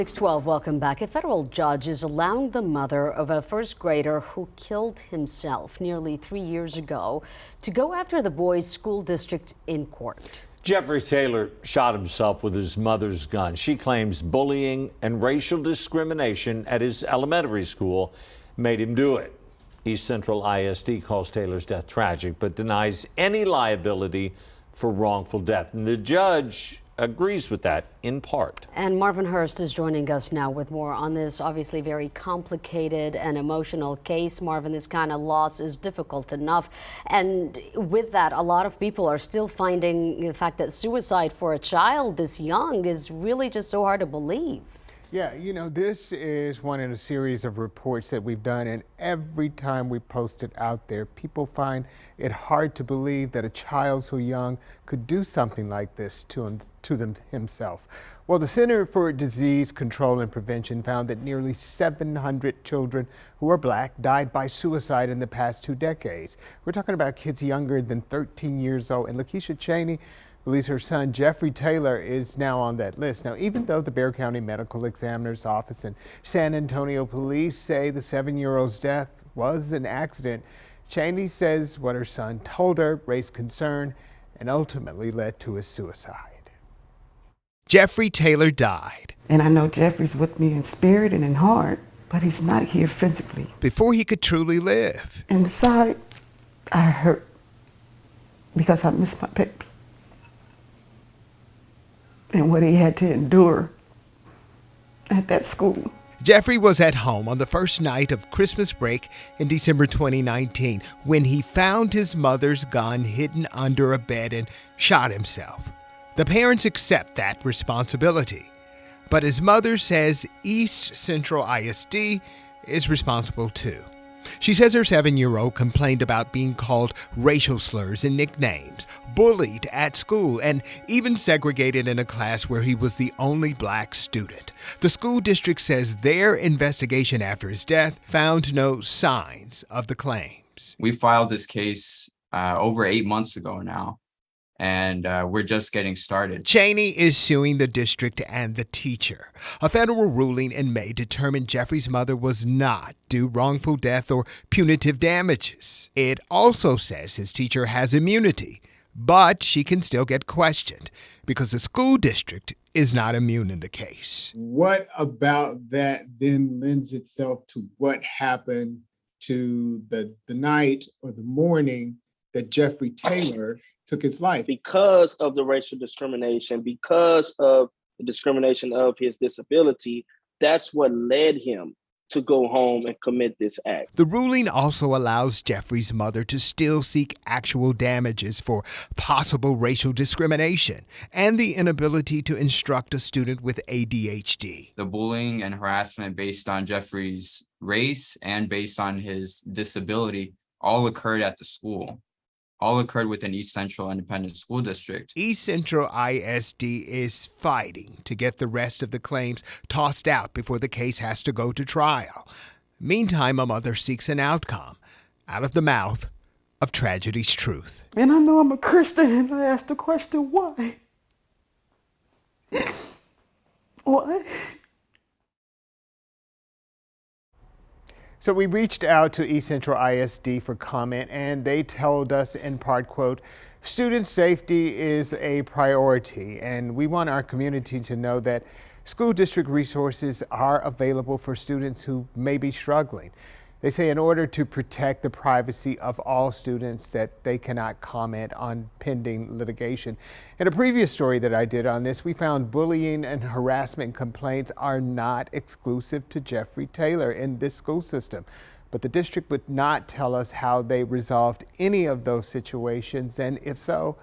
612, welcome back. A federal judge is allowing the mother of a first grader who killed himself nearly 3 years ago to go after the boy's school district in court. Jeffery Taylor shot himself with his mother's gun. She claims bullying and racial discrimination at his elementary school made him do it. East Central ISD calls Taylor's death tragic, but denies any liability for wrongful death. And the judge agrees with that in part. And Marvin Hurst is joining us now with more on this obviously very complicated and emotional case. Marvin, this kind of loss is difficult enough. And with that, a lot of people are still finding the fact that suicide for a child this young is really just so hard to believe. Yeah, you know, this is one in a series of reports that we've done, and every time we post it out there, people find it hard to believe that a child so young could do something like this to them himself. Well, the Center for Disease Control and Prevention found that nearly 700 children who are black died by suicide in the past 2 decades. We're talking about kids younger than 13 years old, and Lakeisha Cheney believes her son Jeffery Taylor is now on that list. Now, even though the Bexar County Medical Examiner's Office and San Antonio police say the 7-year-old's death was an accident, Cheney says what her son told her raised concern and ultimately led to his suicide. Jeffery Taylor died. And I know Jeffrey's with me in spirit and in heart, but he's not here physically. Before he could truly live. Inside, I hurt because I miss my baby. And what he had to endure at that school. Jeffery was at home on the first night of Christmas break in December 2019 when he found his mother's gun hidden under a bed and shot himself. The parents accept that responsibility, but his mother says East Central ISD is responsible too. She says her 7-year-old complained about being called racial slurs and nicknames, bullied at school, and even segregated in a class where he was the only black student. The school district says their investigation after his death found no signs of the claims. We filed this case over 8 months ago now, and we're just getting started. Cheney is suing the district and the teacher. A federal ruling in May determined Jeffrey's mother was not due wrongful death or punitive damages. It also says his teacher has immunity, but she can still get questioned because the school district is not immune in the case. What about that then lends itself to what happened to the night or the morning that Jeffery Taylor took his life? Because of the racial discrimination, because of the discrimination of his disability, that's what led him to go home and commit this act. The ruling also allows Jeffrey's mother to still seek actual damages for possible racial discrimination and the inability to instruct a student with ADHD. The bullying and harassment based on Jeffrey's race and based on his disability all occurred at the school. All occurred within East Central Independent School District. East Central ISD is fighting to get the rest of the claims tossed out before the case has to go to trial. Meantime, a mother seeks an outcome out of the mouth of tragedy's truth. And I know I'm a Christian, and I ask the question, why? Why? So we reached out to East Central ISD for comment, and they told us in part, quote, student safety is a priority, and we want our community to know that school district resources are available for students who may be struggling. They say in order to protect the privacy of all students that they cannot comment on pending litigation. In a previous story that I did on this, we found bullying and harassment complaints are not exclusive to Jeffery Taylor in this school system. But the district would not tell us how they resolved any of those situations, and if so,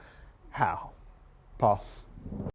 how? Paul.